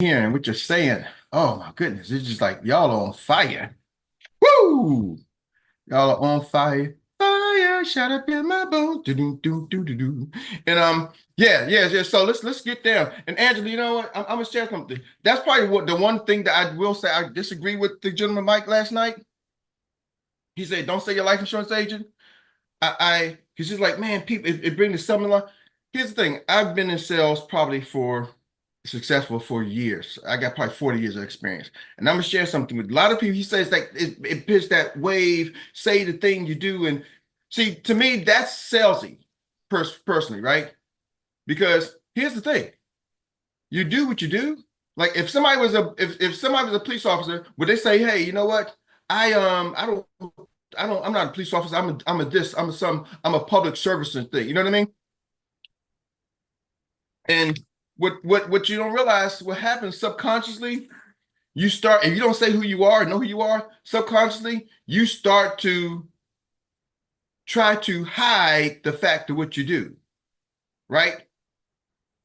Hearing what you're saying. Oh my goodness, it's just like y'all are on fire. Woo! Y'all are on fire. Fire, shut up in my bones. Do do do do do do. And yeah. So let's get down. And Angela, you know what? I'm gonna share something. That's probably what the one thing that I will say I disagree with the gentleman Mike last night. He said, "Don't say your life insurance agent." He's just like, man, people, it brings the similar. Here's the thing. I've been in sales probably for successful for years. I got probably 40 years of experience. And I'm gonna share something with a lot of people. He says like it pitch that wave, say the thing you do. And see, to me, that's salesy, personally, right? Because here's the thing: you do what you do. Like if somebody was a police officer, would they say, hey, you know what? I'm not a police officer. I'm a public service and thing. You know what I mean? And what you don't realize, what happens subconsciously, you start, if you don't say who you are, know who you are, subconsciously, you start to try to hide the fact of what you do, right?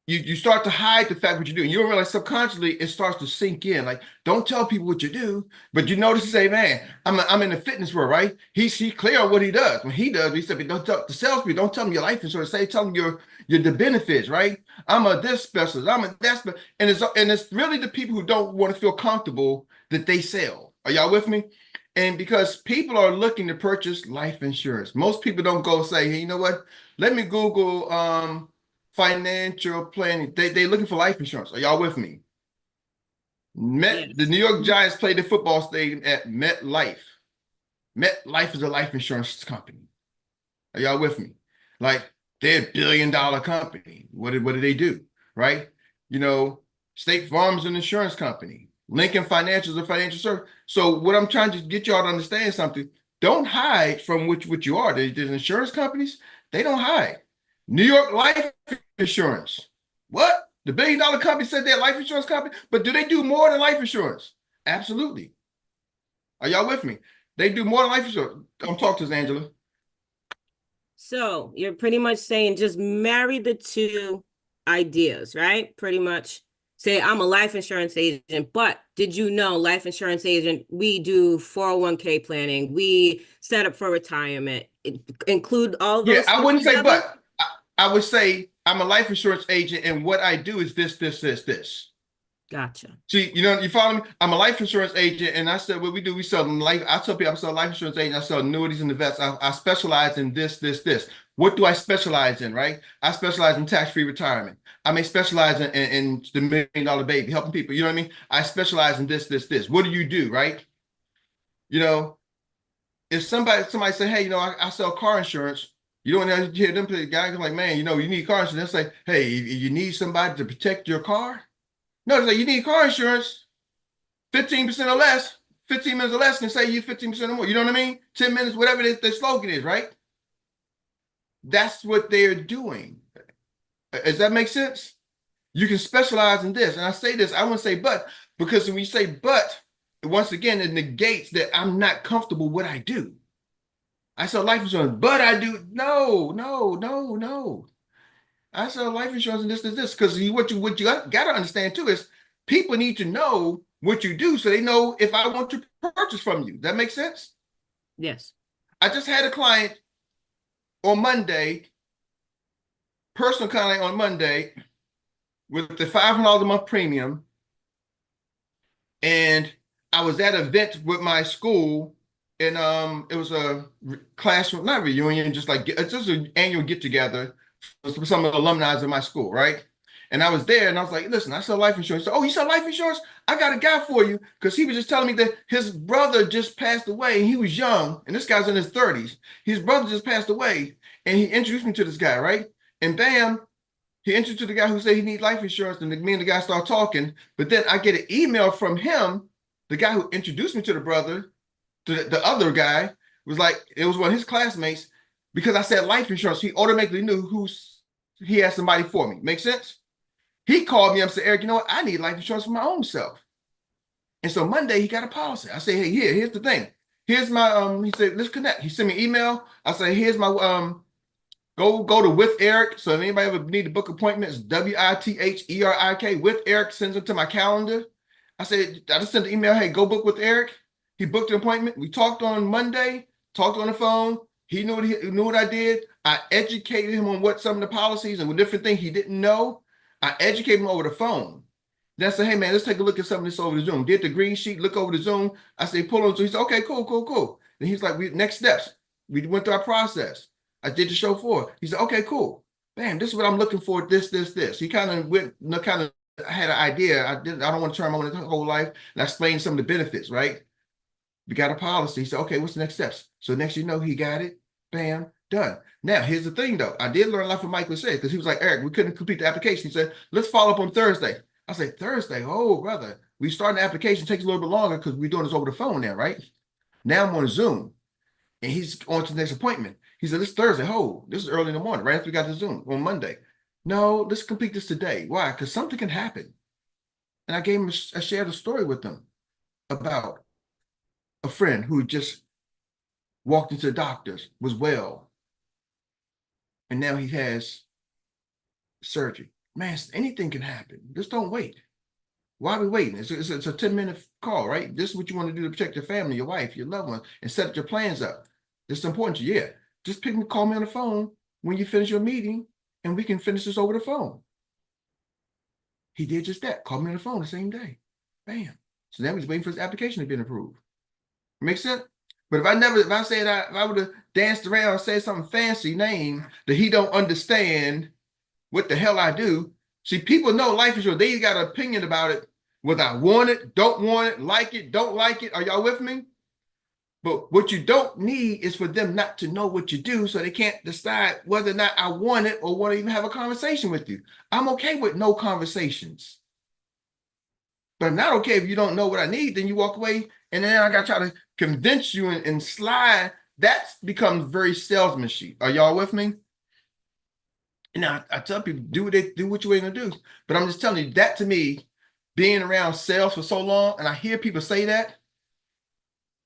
You start to hide the fact what you do. And you don't realize subconsciously it starts to sink in. Like, don't tell people what you do, but you notice you say, man, I'm in the fitness world, right? He's clear on what he does. When he does, he said, but don't tell the salespeople, don't tell them your life insurance. Tell them your the benefits, right? I'm a this specialist, I'm a that specialist. And it's really the people who don't want to feel comfortable that they sell. Are y'all with me? And because people are looking to purchase life insurance, most people don't go say, hey, you know what? Let me Google financial planning. They looking for life insurance. Are y'all with me? The Yes. New York Giants played the football stadium at MetLife. MetLife is a life insurance company. Are y'all with me? Like they're a $1 billion company. What do they do? Right? You know, State Farm is an insurance company. Lincoln Financial is a financial service. So what I'm trying to get y'all to understand something. Don't hide from what you are. There's insurance companies. They don't hide. New York Life Insurance. What? The $1 billion company said they're a life insurance company, but do they do more than life insurance? Absolutely. Are y'all with me? They do more than life insurance. Come talk to us, Angela. So you're pretty much saying just marry the two ideas, right? Pretty much say I'm a life insurance agent, but did you know life insurance agent, we do 401k planning, we set up for retirement, include all Yeah, those I things wouldn't say together? but. I would say I'm a life insurance agent, and what I do is this. Gotcha. See, you follow me? I'm a life insurance agent, and I said what we do, we sell life. I tell people I'm a life insurance agent, I sell annuities and invest. I specialize in this. What do I specialize in, right? I specialize in tax-free retirement. I may specialize in the $1 million baby, helping people. You know what I mean? I specialize in this. What do you do, right? You know, if somebody say, hey, I sell car insurance, you don't want to hear them play the guy like, man, you need car insurance. They'll say, hey, you need somebody to protect your car. No, they say you need car insurance, 15% or less, 15 minutes or less can save you 15% or more. You know what I mean? 10 minutes, whatever the slogan is, right? That's what they're doing. Does that make sense? You can specialize in this. And I say this, I wouldn't say but, because when you say but, once again, it negates that I'm not comfortable with what I do. I sell life insurance, but I do no. I sell life insurance and this. Because what you got to understand too is people need to know what you do so they know if I want to purchase from you. That makes sense? Yes. I just had a client on Monday, personal client on Monday with the $500 a month premium. And I was at an event with my school, and it was a classroom, not reunion, just like it's just an annual get together for some of the alumni of my school, right? And I was there, and I was like, "Listen, I sell life insurance." So, oh, you sell life insurance? I got a guy for you because he was just telling me that his brother just passed away, and he was young, and this guy's in his 30s. His brother just passed away, and he introduced me to this guy, right? And bam, he introduced to the guy who said he needs life insurance, and me and the guy start talking. But then I get an email from him, the guy who introduced me to the brother, to the other guy, was like, it was one of his classmates, because I said life insurance, he automatically knew he had somebody for me. Make sense? He called me up and said, Eric, you know what? I need life insurance for my own self. And so Monday he got a policy. I say, hey, here's the thing. Here's my he said, let's connect. He sent me an email. I say, here's my Go to with Erik. So if anybody ever need to book appointments, WITHERIK with Erik, sends it to my calendar. I said, I just sent an email, hey, go book with Erik. He booked an appointment. We talked on Monday, talked on the phone. He knew what I did. I educated him on what some of the policies and different things he didn't know. I educated him over the phone. Then I said, hey man, let's take a look at some of this over the Zoom. Did the green sheet, look over the Zoom. I said, pull on. So he said, okay, cool. And he's like, next steps. We went through our process. I did the show for. He said, okay, cool. Bam, this is what I'm looking for. This. He kind of had an idea. I don't want to turn him on his whole life. And I explained some of the benefits, right? We got a policy. He said, okay, what's the next steps? So next, he got it. Bam, done. Now, here's the thing, though. I did learn a lot from Michael said, because he was like, Erik, we couldn't complete the application. He said, let's follow up on Thursday. I said, Thursday? Oh, brother. We started the application. Takes a little bit longer because we're doing this over the phone now, right? Now I'm on Zoom. And he's on to the next appointment. He said, this Thursday. Oh, this is early in the morning, right after we got the Zoom on Monday. No, let's complete this today. Why? Because something can happen. And I gave him, I shared a story with him about a friend who just walked into the doctor's, was well, and now he has surgery. Man, anything can happen. Just don't wait. Why are we waiting? It's a 10-minute call, right? This is what you want to do to protect your family, your wife, your loved ones, and set your plans up. This is important to you. Yeah. Just call me on the phone when you finish your meeting, and we can finish this over the phone. He did just that. Called me on the phone the same day. Bam. So now he's waiting for his application to be approved. Make sense? But if I would have danced around and said something fancy name that he don't understand what the hell I do. See, people know life insurance. They got an opinion about it, whether I want it, don't want it, like it, don't like it. Are y'all with me? But what you don't need is for them not to know what you do so they can't decide whether or not I want it or want to even have a conversation with you. I'm okay with no conversations. But I'm not okay if you don't know what I need, then you walk away, and then I got to try to convince you and slide. That becomes very salesmanship. Are y'all with me? Now, I tell people, do what you ain't gonna do. But I'm just telling you, that to me, being around sales for so long, and I hear people say that,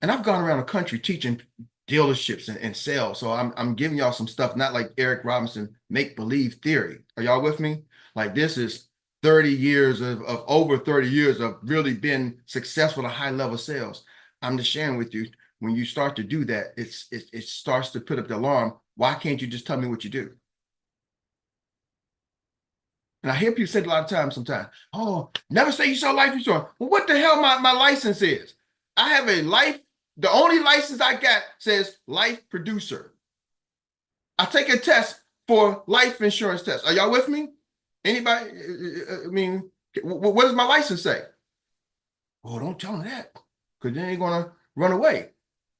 and I've gone around the country teaching dealerships and sales. So I'm giving y'all some stuff, not like Eric Robinson make-believe theory. Are y'all with me? Like, this is 30 years of over 30 years of really been successful at high level sales. I'm just sharing with you, when you start to do that, it starts to put up the alarm. Why can't you just tell me what you do? And I hear people say it a lot of times sometimes, oh, never say you sell life insurance. Well, what the hell my license is? I have the only license I got says life producer. I take a test for life insurance test. Are y'all with me? Anybody? I mean, what does my license say? Oh, don't tell them that, because they ain't gonna run away.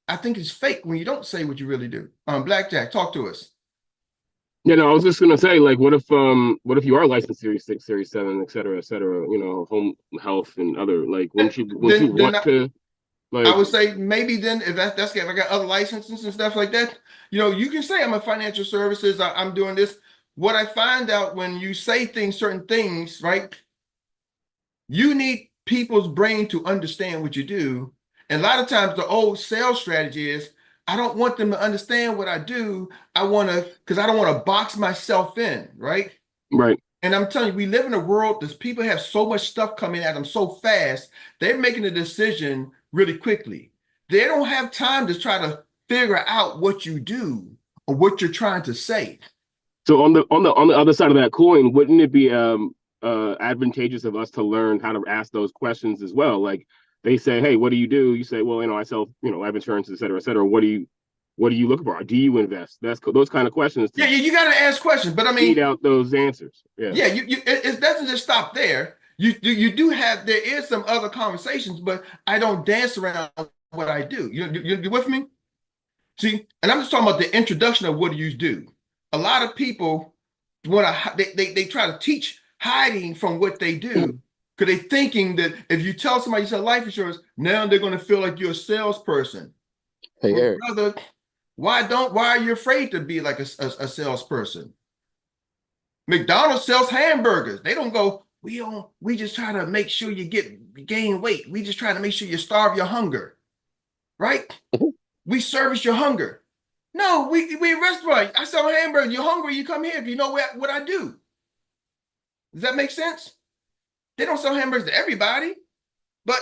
I think it's fake when you don't say what you really do. Blackjack, talk to us. Yeah, no, I was just gonna say, like, what if you are licensed Series 6, Series 7, et cetera, home health and other, like, wouldn't you want to, like, I would say maybe then if that's if I got other licenses and stuff like that, you can say I'm a financial services, I'm doing this. What I find out when you say certain things, right? You need people's brain to understand what you do. And a lot of times the old sales strategy is, I don't want them to understand what I do. Because I don't want to box myself in, right? Right. And I'm telling you, we live in a world that people have so much stuff coming at them so fast, they're making a decision really quickly. They don't have time to try to figure out what you do or what you're trying to say. So on the other side of that coin, wouldn't it be advantageous of us to learn how to ask those questions as well? Like, they say, hey, what do you do? You say, well, I sell, life insurance, et cetera, et cetera. What do you look for? Do you invest? That's those kind of questions. Yeah, you got to ask questions, but I mean, read out those answers. Yeah, it doesn't just stop there. There is some other conversations, but I don't dance around what I do. You with me? See, and I'm just talking about the introduction of what do you do. A lot of people they try to teach hiding from what they do, because they're thinking that if you tell somebody you sell life insurance, now they're going to feel like you're a salesperson. Hey, well, Erik. brother, why are you afraid to be like a salesperson? McDonald's sells hamburgers. They don't go, we just try to make sure you gain weight. We just try to make sure you starve your hunger, right? We service your hunger. No, we a restaurant. I sell hamburgers. You're hungry, you come here. If you know what I do. Does that make sense? They don't sell hamburgers to everybody, but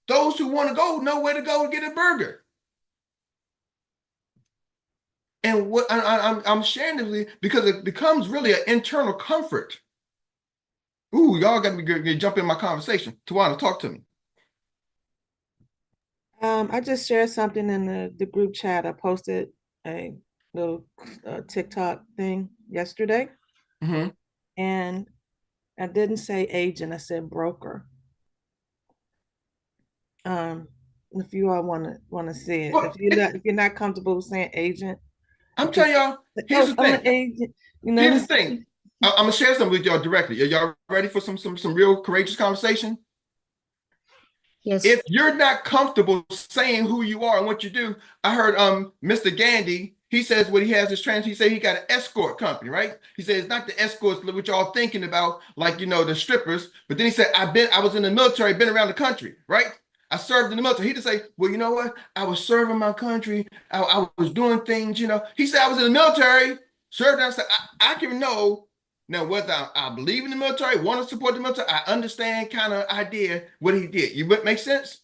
those who want to go know where to go and get a burger. And what I'm sharing this because it becomes really an internal comfort. Ooh, y'all got me jump in my conversation. Tawana, talk to me. I just shared something in the group chat. I posted a little TikTok thing yesterday, Mm-hmm. and I didn't say agent, I said broker. If you all want to see it, Well, if you're not comfortable with saying agent, I'm telling y'all, here's oh, the I'm an thing. agent, Here's the thing. I'm gonna share something with y'all directly. Are y'all ready for some real courageous conversation? Yes. If you're not comfortable saying who you are and what you do, I heard Mr. Gandhi, he says what he has his trans, he said he got an escort company, right? He said it's not the escorts which y'all thinking about, like the strippers, but then he said, I was in the military, been around the country, right? I served in the military. He just say, well, you know what? I was serving my country. I was doing things, He said I was in the military, served. I said, I can know now, whether I believe in the military, want to support the military, I understand kind of idea what he did. You make sense?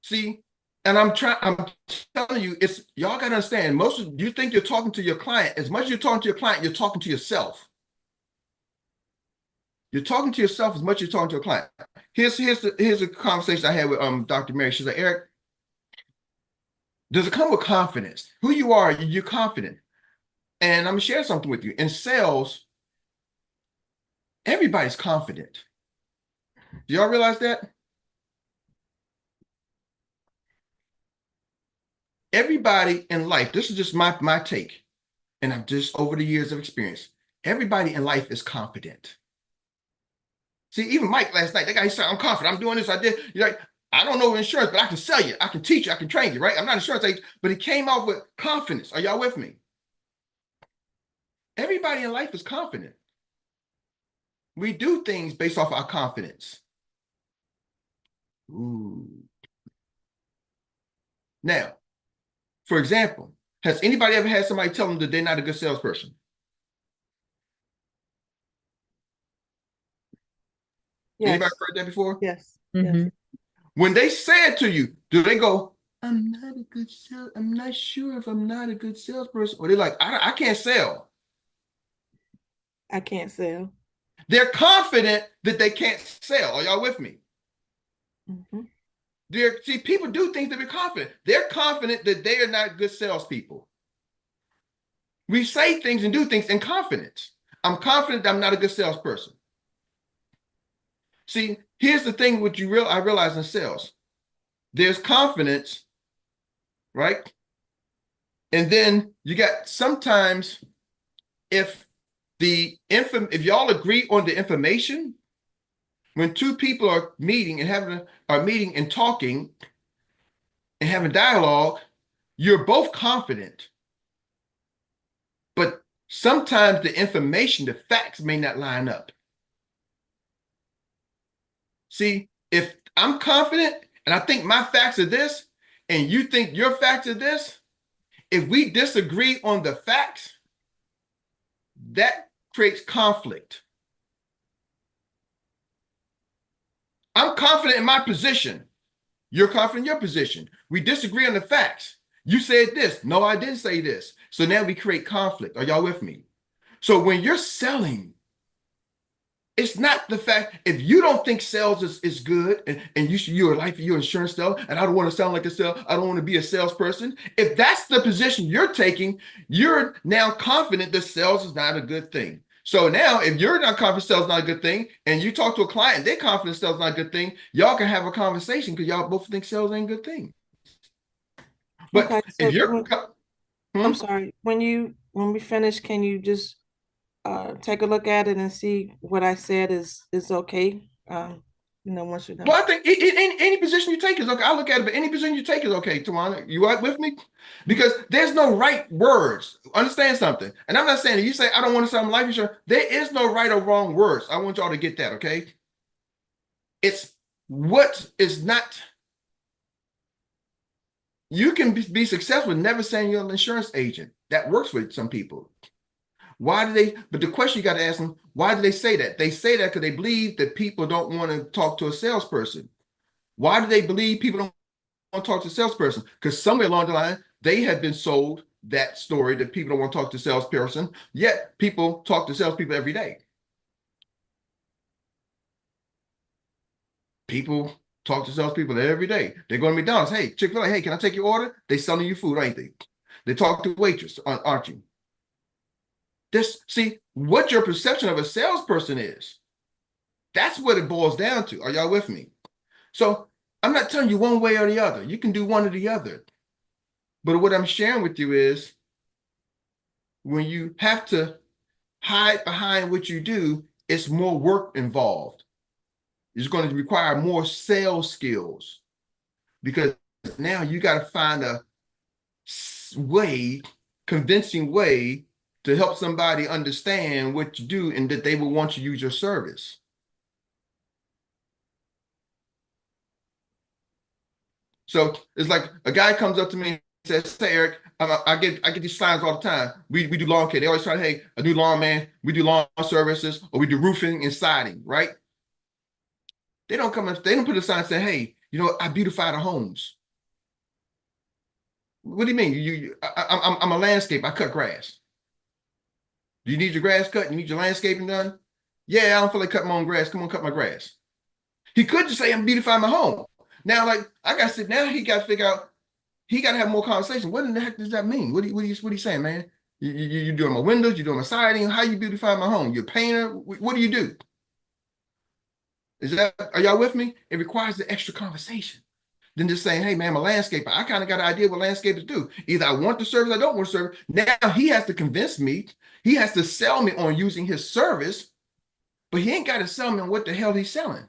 See, and I'm telling you, it's y'all gotta understand. Most of you think you're talking to your client. As much as you're talking to your client, you're talking to yourself. You're talking to yourself as much as you're talking to a client. Here's a conversation I had with Dr. Mary. She's like, Eric, does it come with confidence? Who you are, you're confident. And I'm gonna share something with you. In sales, everybody's confident. Do y'all realize that? Everybody in life, this is just my take, and I'm just over the years of experience. Everybody in life is confident. See, even Mike last night, that guy said, I'm confident, I'm doing this, I did. You're like, I don't know insurance, but I can sell you, I can teach you, I can train you, right? I'm not an insurance agent, but he came out with confidence. Are y'all with me? Everybody in life is confident. We do things based off our confidence. Ooh. Now, for example, has anybody ever had somebody tell them that they're not a good salesperson? Yes. Anybody heard that before? Yes. Mhm. Yes. When they say it to you, do they go, I'm not sure if I'm not a good salesperson? Or they're like, I can't sell. I can't sell. They're confident that they can't sell. Are y'all with me? Mm-hmm. See, people do things to be confident. They're confident that they are not good salespeople. We say things and do things in confidence. I'm confident that I'm not a good salesperson. See, here's the thing what I realize in sales. There's confidence, right? And then you got sometimes if y'all agree on the information, when two people are meeting and talking and having dialogue, you're both confident. But sometimes the information, the facts may not line up. See, if I'm confident and I think my facts are this, and you think your facts are this, if we disagree on the facts, that creates conflict. I'm confident in my position. You're confident in your position. We disagree on the facts. You said this. No, I didn't say this. So now we create conflict. Are y'all with me? So when you're selling, it's not the fact, if you don't think sales is good and you're insurance sales, and I don't want to sound like a sales, I don't want to be a salesperson. If that's the position you're taking, you're now confident that sales is not a good thing. So now if you're not confident sales is not a good thing, and you talk to a client, they're confident sales is not a good thing, y'all can have a conversation because y'all both think sales ain't a good thing. But Okay, so if you're, I'm sorry, when we finish, can you just take a look at it and see what I said is okay? Once you're done. Well, I think any position you take is okay. I look at it, but any position you take is okay, Tawana. You right with me? Because there's no right words. Understand something. And I'm not saying if you say I don't want to sell life insurance, there is no right or wrong words. I want y'all to get that, okay? It's what is not. You can be successful never saying you're an insurance agent. That works with some people. Why do they? But the question you got to ask them, why do they say that? They say that because they believe that people don't want to talk to a salesperson. Why do they believe people don't want to talk to a salesperson? Because somewhere along the line, they have been sold that story that people don't want to talk to a salesperson, yet people talk to salespeople every day. People talk to salespeople every day. They go to McDonald's. Hey, Chick-fil-A, hey, can I take your order? They selling you food, ain't they? They talk to waitress, aren't you? See what your perception of a salesperson is. That's what it boils down to. Are y'all with me? So I'm not telling you one way or the other. You can do one or the other. But what I'm sharing with you is when you have to hide behind what you do, it's more work involved. It's going to require more sales skills because now you got to find a way, convincing way to help somebody understand what you do and that they will want to use your service. So it's like a guy comes up to me and says, "Hey, Eric, I get these signs all the time. We do lawn care. They always try to, hey, a new lawn man. We do lawn services or we do roofing and siding, right? They don't come up, they don't put a sign saying, hey, I beautify the homes. What do you mean? I'm a landscape. I cut grass. Do you need your grass cut? You need your landscaping done? Yeah, I don't feel like cutting my own grass. Come on, cut my grass. He could just say, I'm beautifying my home. Now, like, I got to sit down. He got to figure out, he got to have more conversation. What in the heck does that mean? What are you saying, man? You doing my windows? You doing my siding? How you beautify my home? You're a painter? What do you do? Are y'all with me? It requires the extra conversation than just saying, hey, man, I'm a landscaper. I kind of got an idea what landscapers do. Either I want the service, I don't want the service. Now he has to convince me. He has to sell me on using his service, but he ain't got to sell me on what the hell he's selling.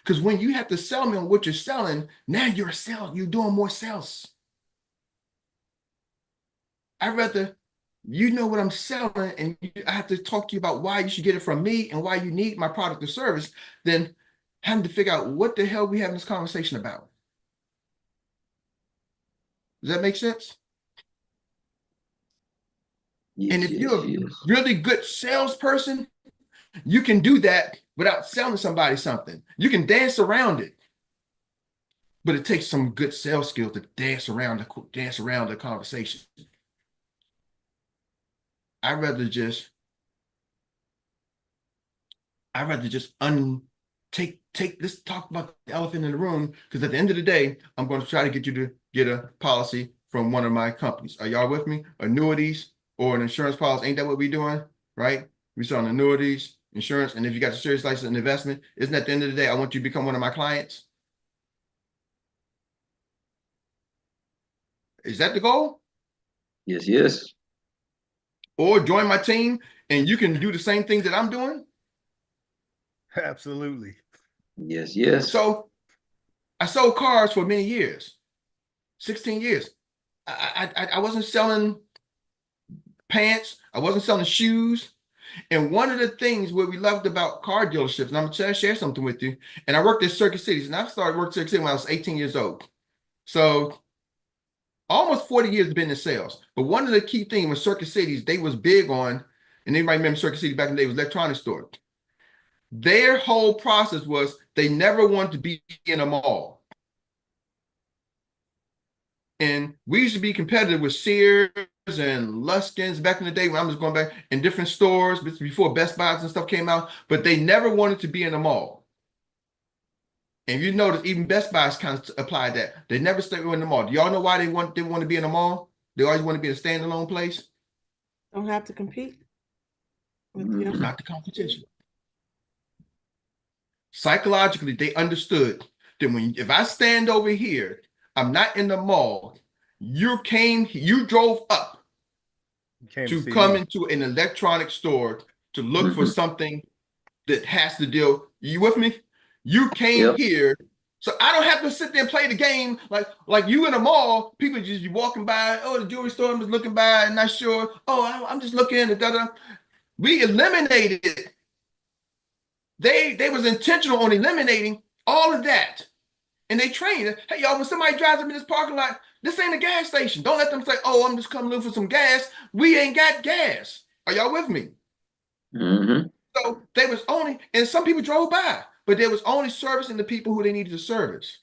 Because when you have to sell me on what you're selling, now you're doing more sales. I'd rather you know what I'm selling and I have to talk to you about why you should get it from me and why you need my product or service than having to figure out what the hell we having this conversation about. Does that make sense? Yes, And if yes, you're a yes. really good salesperson, you can do that without selling somebody something. You can dance around it. But it takes some good sales skills to dance around the conversation. I'd rather just let's talk about the elephant in the room, because at the end of the day, I'm going to try to get you to get a policy from one of my companies. Are y'all with me? Annuities or an insurance policy. Ain't that what we're doing? Right? We selling annuities, insurance, and if you got the serious license and investment, isn't that at the end of the day, I want you to become one of my clients? Is that the goal? Yes, yes. Or join my team and you can do the same thing that I'm doing? Absolutely. Yes, yes. So I sold cars for many years, 16 years. I wasn't selling pants. I wasn't selling shoes. And one of the things what we loved about car dealerships, and I'm going to share something with you, and I worked at Circuit Cities, and I started working at Circuit City when I was 18 years old. So almost 40 years been in sales. But one of the key things with Circuit Cities, they was big on, and anybody remember Circuit City back in the day, was electronic store. Their whole process was they never wanted to be in a mall. And we used to be competitive with Sears and Luskins back in the day when I was going back in different stores before Best Buys and stuff came out, but they never wanted to be in a mall. And you notice even Best Buys kind of applied that. They never stayed in the mall. Do y'all know why they didn't want to be in a mall? They always want to be in a standalone place. Don't have to compete with the other. Not the competition. Psychologically, they understood that if I stand over here, I'm not in the mall. You drove up to come into an electronic store to look for something that has to deal. You with me? You came here, so I don't have to sit there and play the game like you in a mall. People just be walking by. Oh, the jewelry store, I'm just looking by, and not sure. Oh, I'm just looking at da. We eliminated it. They was intentional on eliminating all of that. And they train. Hey, y'all, when somebody drives up in this parking lot, this ain't a gas station. Don't let them say, oh, I'm just coming looking for some gas. We ain't got gas. Are y'all with me? Mm-hmm. So they was only, and some people drove by, but they was only servicing the people who they needed to service.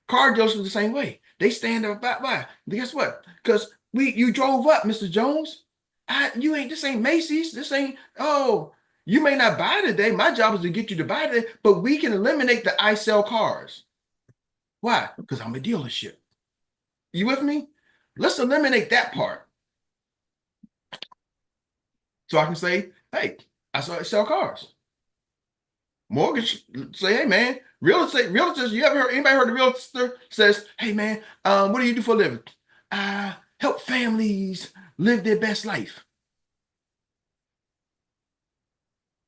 Car dealers was the same way. They stand up by. Why? Guess what? Because you drove up, Mr. Jones. This ain't Macy's. This ain't, oh, you may not buy today. My job is to get you to buy today, but we can eliminate the I sell cars. Why? Because I'm a dealership. You with me? Let's eliminate that part. So I can say, hey, I sell cars. Mortgage, say, hey man, realtors, you ever heard anybody heard a realtor says, hey man, what do you do for a living? Help families live their best life.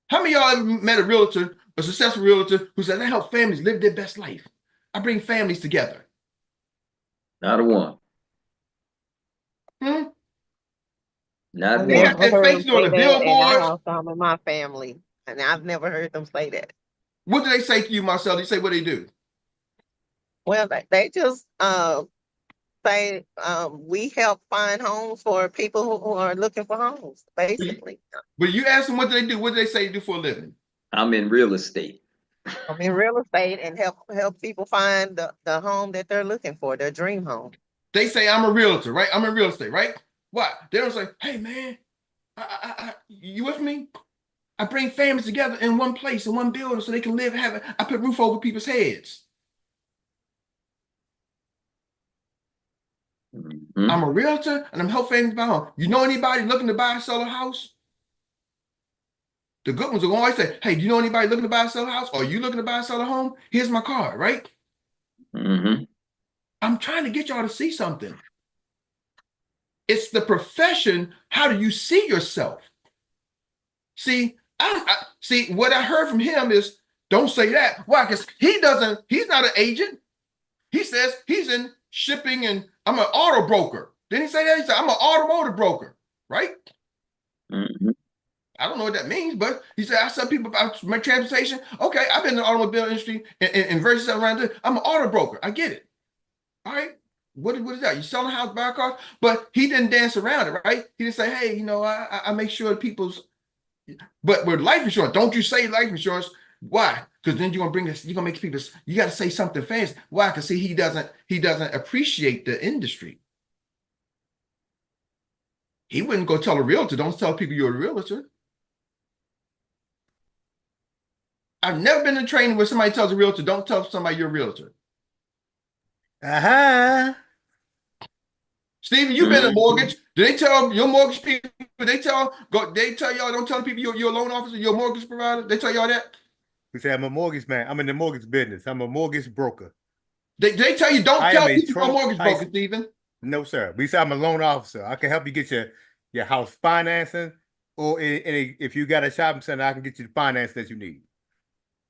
How many of y'all ever met a realtor, a successful realtor, who says, I help families live their best life? I bring families together. Not a one. Hmm? Not I've They one. got never their heard them faces on say the that, and I billboards. have some in my family, and I've never heard them say that. What do they say to you, Marcel? You say what they do? Well, they just say we help find homes for people who are looking for homes, basically. But you ask them what do they do? What do they say they do for a living? I'm in real estate. I'm in real estate and help people find the home that they're looking for, their dream home. They say I'm a realtor, right? I'm in real estate, right? What? They don't say, hey man, you with me? I bring families together in one place, in one building, so they can live, I put roof over people's heads. Mm-hmm. I'm a realtor and I'm helping families buy home. You know anybody looking to buy or sell a house? The good ones will always say, hey, do you know anybody looking to buy or sell a house? Or are you looking to buy or sell a home? Here's my card, right? Mm-hmm. I'm trying to get y'all to see something. It's the profession. How do you see yourself? See, see what I heard from him is don't say that. Why? Because he's not an agent. He says he's in shipping and I'm an auto broker. Didn't he say that? He said, I'm an automotive broker, right? Mm-hmm. I don't know what that means, but he said, I sell people about my transportation. Okay, I've been in the automobile industry and versus around there. I'm an auto broker. I get it. All right. What is that? You selling house, buy cars? But he didn't dance around it, right? He didn't say, hey, I make sure people's, but with life insurance, don't you say life insurance. Why? Because then you're gonna make people, you got to say something fancy. Why? Because see, he doesn't appreciate the industry. He wouldn't go tell a realtor, don't tell people you're a realtor. I've never been in training where somebody tells a realtor, don't tell somebody you're a realtor. Uh-huh. Steven, you've been in mortgage. Do they tell your mortgage people, they tell y'all, don't tell people you're a loan officer, you're a mortgage provider? They tell y'all that? We say I'm a mortgage man. I'm in the mortgage business. I'm a mortgage broker. They tell you don't I tell am a people you're a mortgage broker, Steven. No, sir. We say I'm a loan officer. I can help you get your house financing, or if you got a shopping center, I can get you the finance that you need.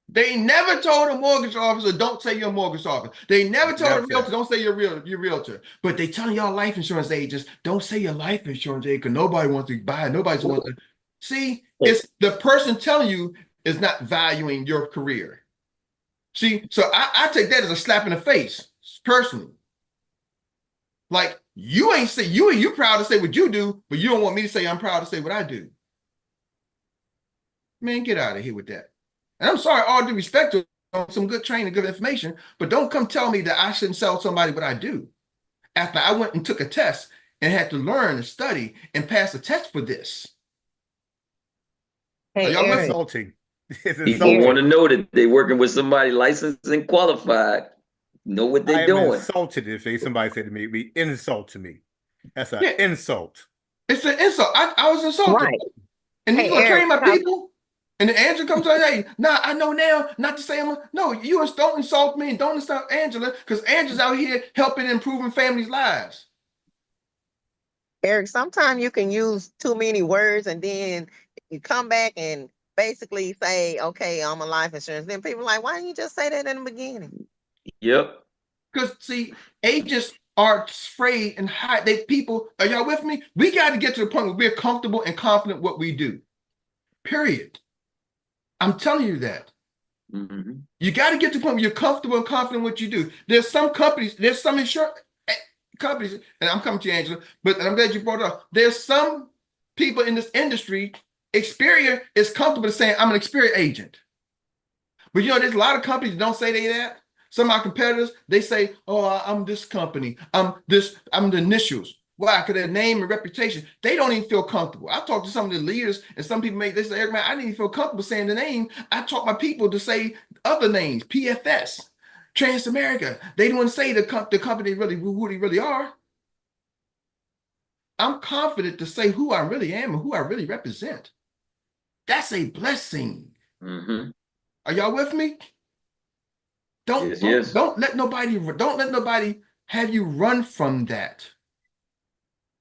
They never told a mortgage officer, don't say you're a mortgage officer. They never told a realtor, don't say you're a realtor. But they telling y'all life insurance agents, don't say you're a life insurance agent because nobody wants to buy it. Nobody wants to. See, it's the person telling you is not valuing your career. See, so I take that as a slap in the face, personally. Like, you proud to say what you do, but you don't want me to say I'm proud to say what I do. Man, get out of here with that. And I'm sorry, all due respect to some good training, good information, but don't come tell me that I shouldn't tell somebody what I do. After I went and took a test and had to learn and study and pass a test for this. Hey, Are y'all Eric. Insulting. It's People insulting. want to know that they're working with somebody licensed and qualified. Know what I they're am doing. insulted if somebody said to me, "Be insult to me." That's an Yeah. insult. It's an insult. I was insulted. Right. And Hey, he's gonna train Eric, my people. And the Angela comes out, hey, nah, I know now not to say no, you don't insult me and don't insult Angela, because Angela's out here helping improving families' lives. Eric, sometimes you can use too many words and then you come back and basically say, okay, I'm a life insurance. Then people are like, why didn't you just say that in the beginning? Yep. Because see, agents are afraid and hide. Are y'all with me? We got to get to the point where we're comfortable and confident what we do. Period. I'm telling you that. Mhm. You got to get to the point where you're comfortable and confident in what you do. There's some companies, there's some insurance companies, and I'm coming to you, Angela, but I'm glad you brought it up. There's some people in this industry, Xperia is comfortable saying, I'm an Xperia agent. But you know, there's a lot of companies that don't say they that. Some of our competitors, they say, oh, I'm this company. I'm the initials. Why? Because their name and reputation, they don't even feel comfortable. I talked to some of the leaders, and some people they say, Eric, man, I didn't even feel comfortable saying the name. I taught my people to say other names, PFS, Transamerica. They don't want to say the company really who they really are. I'm confident to say who I really am and who I really represent. That's a blessing. Mhm. Are y'all with me? Yes. Don't let nobody have you run from that.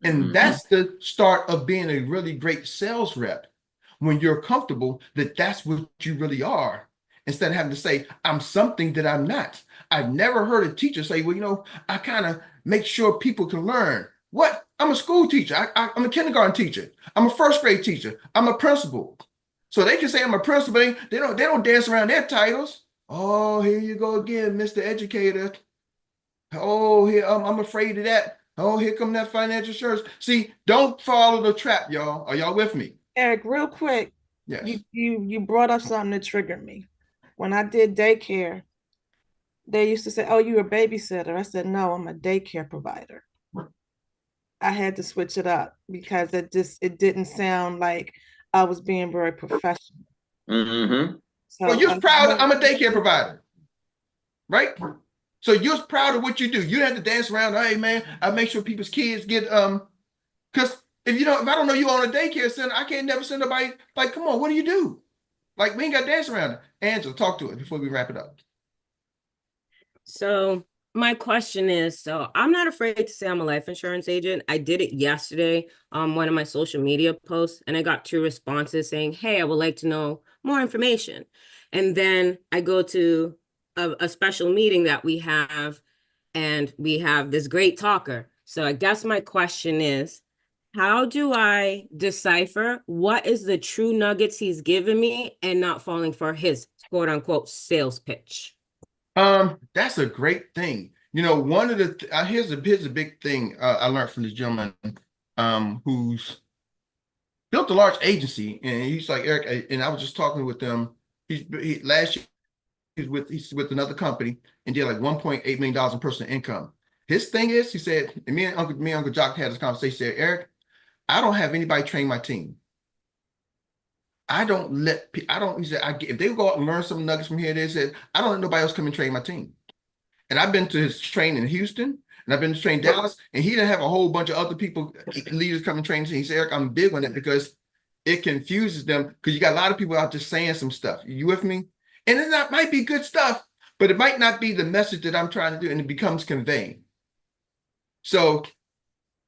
And Mhm. that's the start of being a really great sales rep. When you're comfortable that that's what you really are, instead of having to say, I'm something that I'm not. I've never heard a teacher say, well, you know, I kind of make sure people can learn. What? I'm a school teacher. I'm a kindergarten teacher. I'm a first grade teacher. I'm a principal. So they can say I'm a principal. They don't dance around their titles. Oh, here you go again, Mr. Educator. Oh, here I'm afraid of that. Oh, here come that financial service. See, don't follow the trap, y'all. Are y'all with me? Eric, real quick, Yes. you brought up something that triggered me. When I did daycare, they used to say, "Oh, you a babysitter." I said, "No, I'm a daycare provider." I had to switch it up because it didn't sound like I was being very professional. Mhm. Well, So you're proud. I'm a daycare provider, right? So you're proud of what you do. You don't have to dance around. Hey, man, I make sure people's kids get because if I don't know you own a daycare center, I can't never send nobody. Like, come on, what do you do? Like, we ain't got to dance around it. Angela, talk to it before we wrap it up. So my question is, so I'm not afraid to say I'm a life insurance agent. I did it yesterday on one of my social media posts, and I got 2 responses saying, hey, I would like to know more information. And then I go to a special meeting that we have, and we have this great talker. So I guess my question is, how do I decipher what is the true nuggets he's giving me and not falling for his quote unquote sales pitch? That's a great thing. You know, one of the here's a big thing I learned from this gentleman who's built a large agency, and he's like Eric, and I was just talking with them. Last year he's with another company and did like $1.8 million in personal income. His thing is, he said, and me and Uncle Jock had this conversation. He said, Eric, I don't have anybody train my team. I don't let I don't. He said, if they go out and learn some nuggets from here, they said, I don't let nobody else come and train my team. And I've been to his training in Houston, and I've been to train Dallas, and he didn't have a whole bunch of other people, leaders come and train. He said, Eric, I'm big on that because it confuses them because you got a lot of people out just saying some stuff. You with me? And that might be good stuff, but it might not be the message that I'm trying to do, and it becomes conveying. So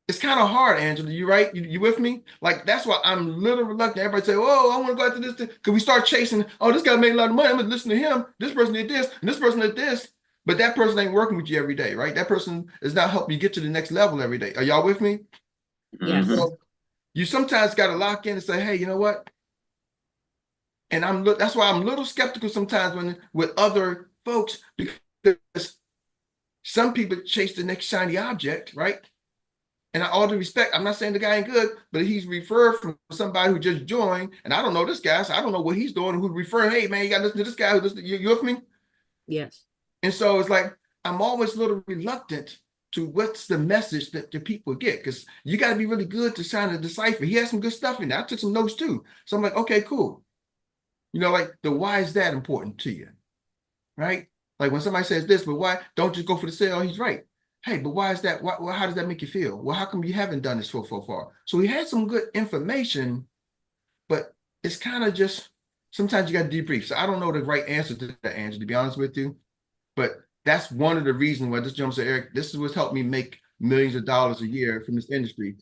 it's kind of hard, Angela. You right? You with me? Like, that's why I'm a little reluctant. Everybody say, oh, I want to go after this. Because we start chasing, oh, this guy made a lot of money. I'm going to listen to him. This person did this, and this person did this. But that person ain't working with you every day, right? That person is not helping you get to the next level every day. Are y'all with me? Yes. Mhm. So you sometimes got to lock in and say, hey, you know what? And that's why I'm a little skeptical sometimes with other folks, because some people chase the next shiny object, right? And all due respect, I'm not saying the guy ain't good, but he's referred from somebody who just joined, and I don't know this guy, so I don't know what he's doing. Who's referring? Hey, man, you got to listen to this guy. Who listen, you with me? Yes. And so it's like I'm always a little reluctant to what's the message that the people get, because you got to be really good to try to decipher. He has some good stuff in there. I took some notes too, so I'm like, okay, cool. You know, like why is that important to you, right? Like when somebody says this, but why don't just go for the sale? He's right. Hey, but why is that? How does that make you feel? Well, how come you haven't done this so far? So he had some good information, but it's kind of just sometimes you got to debrief. So I don't know the right answer to that, Angela, to be honest with you. But that's one of the reasons why this gentleman said, Eric, this is what's helped me make millions of dollars a year from this industry.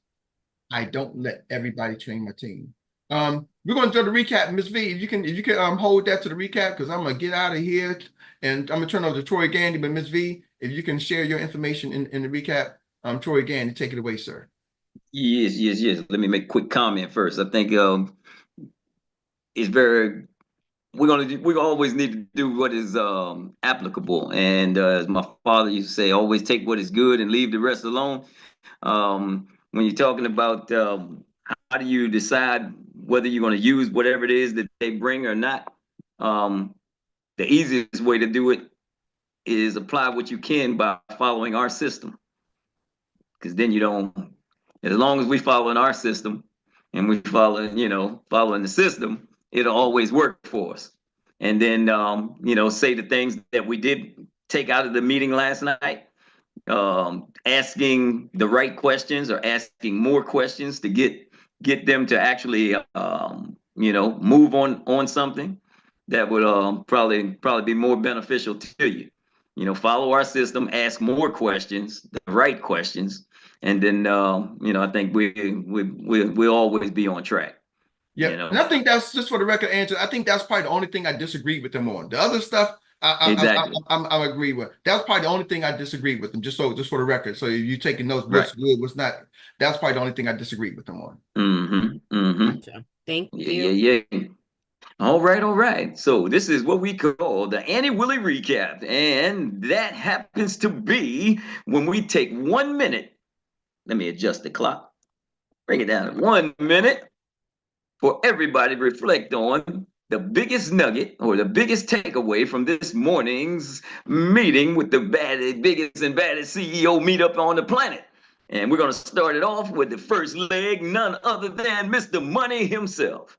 I don't let everybody train my team. We're going to do the recap, Ms. V. If you can hold that to the recap, because I'm gonna get out of here and I'm gonna turn over to Troy Gandy. But Ms. V, if you can share your information in the recap, Troy Gandy, take it away, sir. Yes. Let me make a quick comment first. I think it's very we always need to do what is applicable. And as my father used to say, always take what is good and leave the rest alone. When you're talking about how do you decide whether you're going to use whatever it is that they bring or not, the easiest way to do it is apply what you can by following our system. Because then you don't, as long as we follow in our system and we follow, following the system, it'll always work for us. And then, say the things that we did take out of the meeting last night, asking the right questions or asking more questions to get them to actually, move on something that would probably be more beneficial to you. Follow our system, ask more questions, the right questions, and then I think we'll always be on track. Yeah, and I think that's just for the record answer. I think that's probably the only thing I disagree with them on. The other stuff, Exactly. I agree with. That's probably the only thing I disagree with them. Just for the record. So if you taking notes, Right. what's good, what's not. That's probably the only thing I disagree with them on. Gotcha. Thank you. Yeah. All right. So this is what we call the Annie Willie recap, and that happens to be when we take 1 minute. Let me adjust the clock. Bring it down to 1 minute for everybody to reflect on the biggest nugget or the biggest takeaway from this morning's meeting with the biggest and baddest CEO meetup on the planet. And we're going to start it off with the first leg, none other than Mr. Money himself.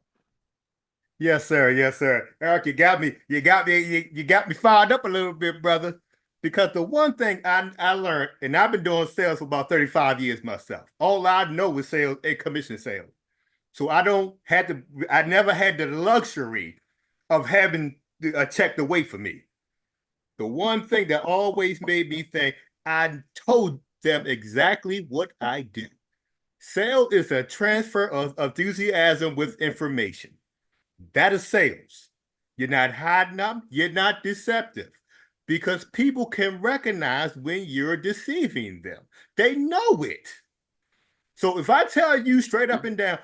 Yes, sir. Yes, sir. Eric, you got me fired up a little bit, brother. Because the one thing I learned, and I've been doing sales for about 35 years myself. All I know is sales and commission sales. So I never had the luxury of having a check to wait for me. The one thing that always made me think, I told them exactly what I do. Sales is a transfer of enthusiasm with information. That is sales. You're not hiding them. You're not deceptive. Because people can recognize when you're deceiving them. They know it. So if I tell you straight up and down,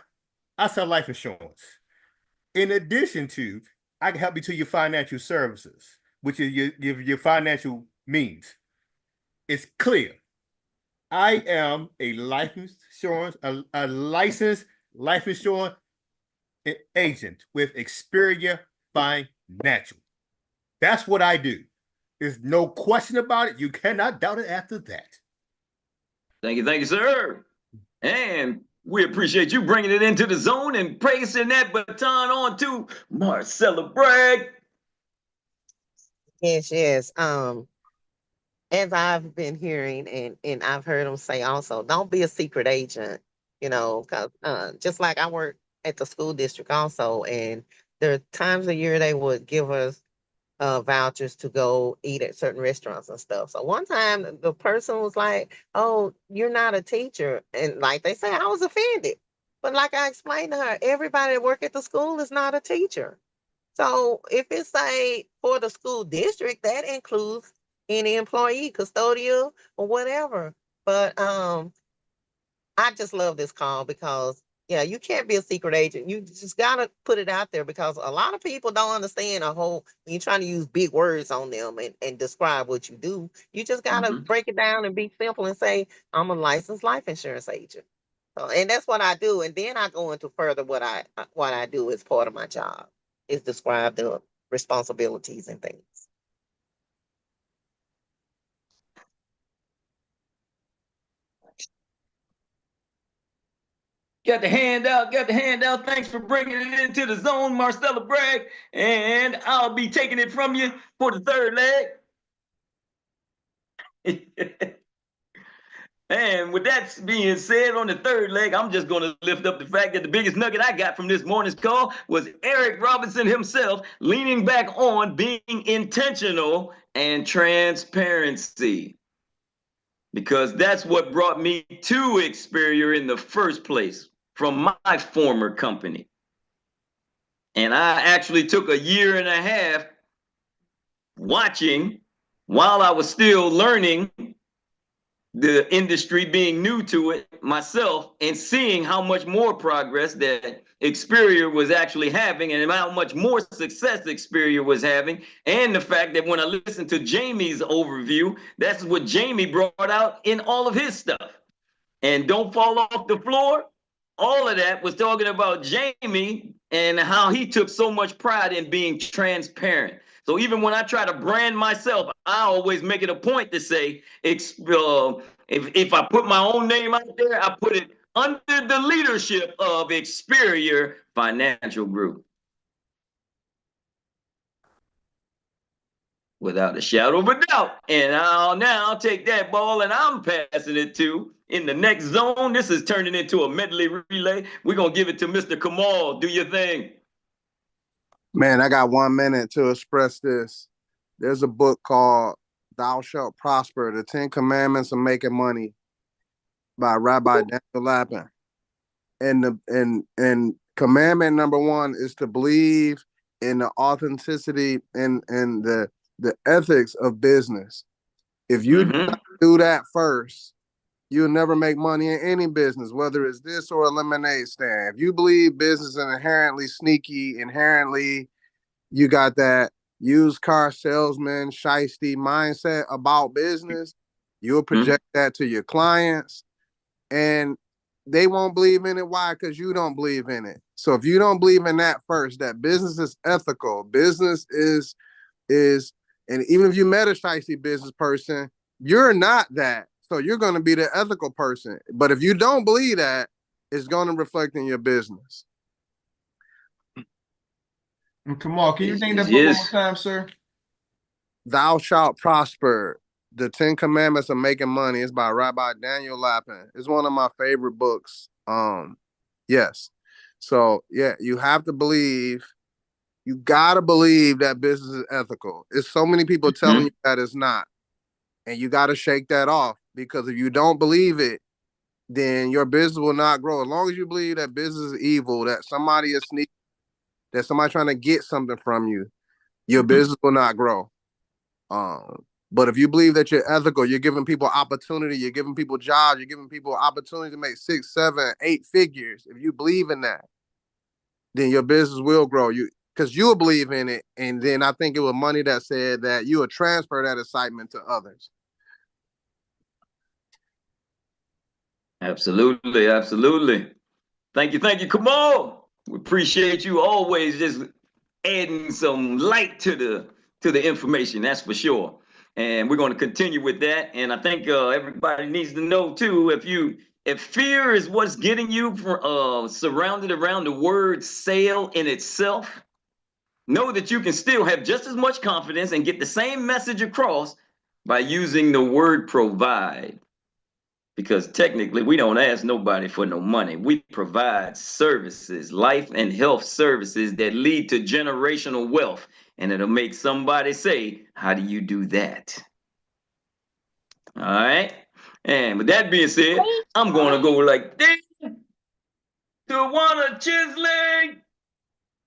I sell life insurance. In addition to, I can help you to your financial services, which is your financial means. It's clear. I am a life insurance, a licensed life insurance agent with Xperia Financial. That's what I do. There's no question about it. You cannot doubt it after that. Thank you, sir. And we appreciate you bringing it into the zone and passing that baton on to Marcella Bragg. Yes. As I've been hearing and I've heard them say also, don't be a secret agent, because just like I work at the school district also, and there are times a year they would give us vouchers to go eat at certain restaurants and stuff. So one time the person was like, "Oh, you're not a teacher," and like they say, I was offended. But like I explained to her, everybody that work at the school is not a teacher. So if it's say for the school district, that includes any employee, custodial or whatever. But I just love this call because yeah, you can't be a secret agent. You just gotta put it out there because a lot of people don't understand when you're trying to use big words on them and describe what you do. You just gotta break it down and be simple and say, I'm a licensed life insurance agent. So, and that's what I do. And then I go into further what I do as part of my job is describe the responsibilities and things. Got the hand out. Thanks for bringing it into the zone, Marcella Bragg. And I'll be taking it from you for the third leg. And with that being said, on the third leg, I'm just going to lift up the fact that the biggest nugget I got from this morning's call was Erik Robinson himself leaning back on being intentional and transparency. Because that's what brought me to Xperia in the first place from my former company. And I actually took a year and a half watching while I was still learning the industry, being new to it myself, and seeing how much more progress that Experior was actually having and how much more success Experior was having. And the fact that when I listened to Jamie's overview, that's what Jamie brought out in all of his stuff. And Don't Fall Off the Floor, all of that was talking about Jamie and how he took so much pride in being transparent. So even when I try to brand myself, I always make it a point to say, if I put my own name out there, I put it under the leadership of Xperior Financial Group. Without a shadow of a doubt. And I'll now take that ball and I'm passing it to in the next zone. This is turning into a medley relay. We're going to give it to Mr. Kamal. Do your thing. Man, I got 1 minute to express this. There's a book called Thou Shalt Prosper, The 10 Commandments of Making Money by Rabbi Daniel Lapin. And commandment number 1 is to believe in the authenticity and the ethics of business. If you do not do that first, you'll never make money in any business, whether it's this or a lemonade stand. If you believe business is inherently sneaky, inherently you got that used car salesman, shiesty mindset about business, you'll project that to your clients and they won't believe in it. Why? Because you don't believe in it. So if you don't believe in that first, that business is ethical, business is, and even if you met a shiesty business person, you're not that. So you're going to be the ethical person. But if you don't believe that, it's going to reflect in your business. And Kamal, can you name that book one more time, sir? Thou Shalt Prosper, The 10 Commandments of Making Money. It's by Rabbi Daniel Lapin. It's one of my favorite books. Yes. So yeah, you have to believe, you gotta believe that business is ethical. It's so many people telling you that it's not. And you gotta shake that off, because if you don't believe it, then your business will not grow. As long as you believe that business is evil, that somebody is sneaking, that somebody trying to get something from you, your business will not grow. But if you believe that you're ethical, you're giving people opportunity, you're giving people jobs, you're giving people opportunity to make 6, 7, 8 figures. If you believe in that, then your business will grow. Because you'll believe in it. And then I think it was Money that said that you will transfer that excitement to others. Absolutely, absolutely. Thank you, Kamal. We appreciate you always just adding some light to the information, that's for sure. And we're going to continue with that. And I think everybody needs to know too, if fear is what's getting you surrounded around the word sale in itself, know that you can still have just as much confidence and get the same message across by using the word provide. Because technically, we don't ask nobody for no money. We provide services, life and health services that lead to generational wealth. And it'll make somebody say, how do you do that? All right. And with that being said, I'm going to go like this to Wanna Chisley.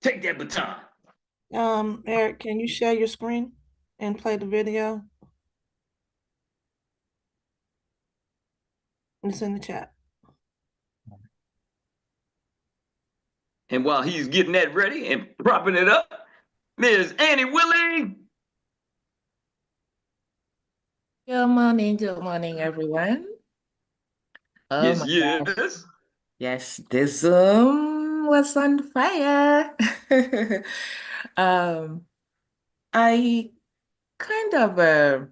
Take that baton. Eric, can you share your screen and play the video? It's in the chat. And while he's getting that ready and propping it up, Ms. Annie Willing. Good morning, everyone. Oh Yes, my gosh. yes. Yes, this Zoom was on fire. I kind of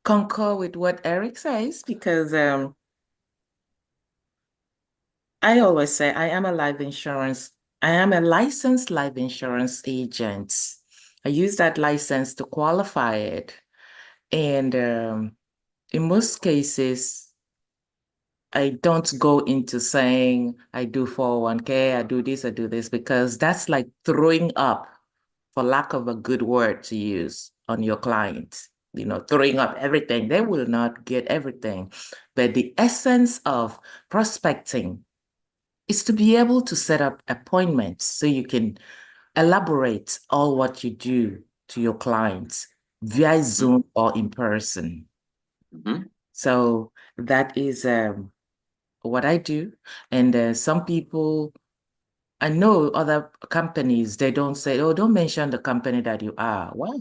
concur with what Eric says, because I always say I am a licensed life insurance agent. I use that license to qualify it. And in most cases, I don't go into saying I do 401k, I do this, because that's like throwing up, for lack of a good word to use, on your clients. Throwing up everything. They will not get everything. But the essence of prospecting is to be able to set up appointments so you can elaborate all what you do to your clients via Zoom or in person. So that is what I do. And some people I know other companies, they don't say, oh, don't mention the company that you are. Why?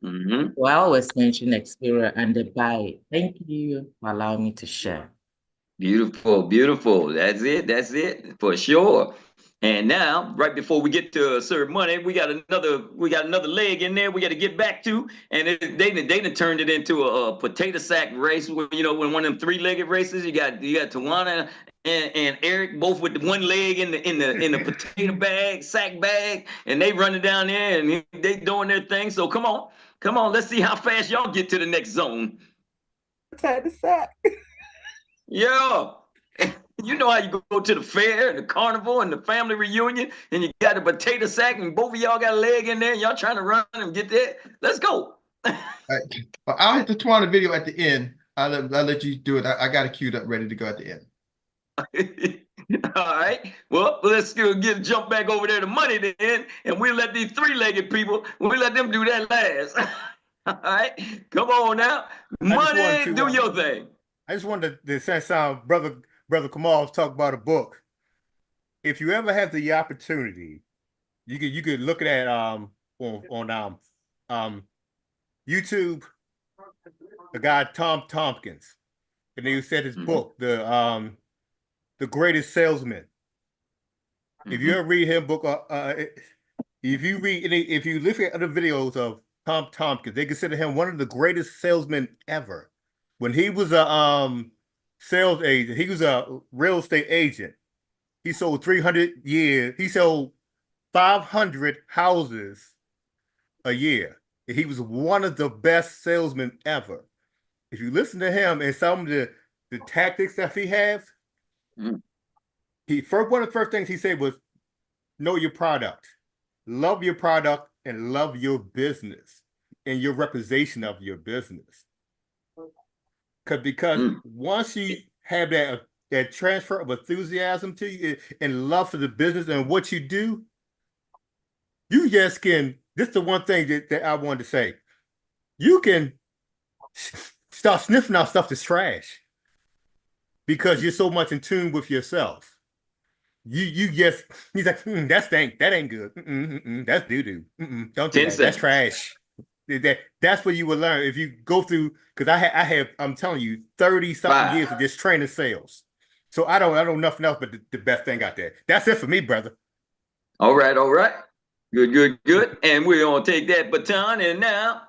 Mm-hmm. So I always mention Xperia and they buy it. Thank you for allowing me to share. Beautiful, beautiful. That's it. That's it for sure. And now, right before we get to serve money, we got another leg in there. We got to get back to, and they done turned it into a potato sack race. You know, when one of them three-legged races, you got Tawana and Erik both with the one leg in the potato bag, sack bag, and they running down there and they doing their thing. So come on, let's see how fast y'all get to the next zone. Potato sack. Yeah. You know how you go to the fair and the carnival and the family reunion and you got a potato sack and both of y'all got a leg in there and y'all trying to run and get there. Let's go. All right. Well, I'll hit the Tawana video at the end. I'll let you do it. I got it queued up, ready to go at the end. All right. Well, let's jump back over there to money then, and we'll let these three-legged people, we'll let them do that last. All right. Come on now. Money, do your thing. I just wanted to say something, brother Kamal talk about a book. If you ever have the opportunity, you could look at that on YouTube. The guy Tom Tompkins, and he said his book, The Greatest Salesman. If you ever read his book, if you look at other videos of Tom Tompkins, they consider him one of the greatest salesmen ever. When he was a sales agent, he was a real estate agent. He sold 300 years. He sold 500 houses a year. He was one of the best salesmen ever. If you listen to him and some of the tactics that he has, one of the first things he said was, know your product, love your product, and love your business and your representation of your business. Because once you have that transfer of enthusiasm to you and love for the business and what you do, you just can. This is the one thing that I wanted to say. You can start sniffing out stuff that's trash because you're so much in tune with yourself. He's like, that ain't good. That's doo-doo. Don't do that. That's trash. That's what you will learn if you go through, because I'm telling you, 30-something years of just training sales. So I don't know nothing else but the best thing out there. That's it for me, brother. All right. Good. And we're gonna take that baton and now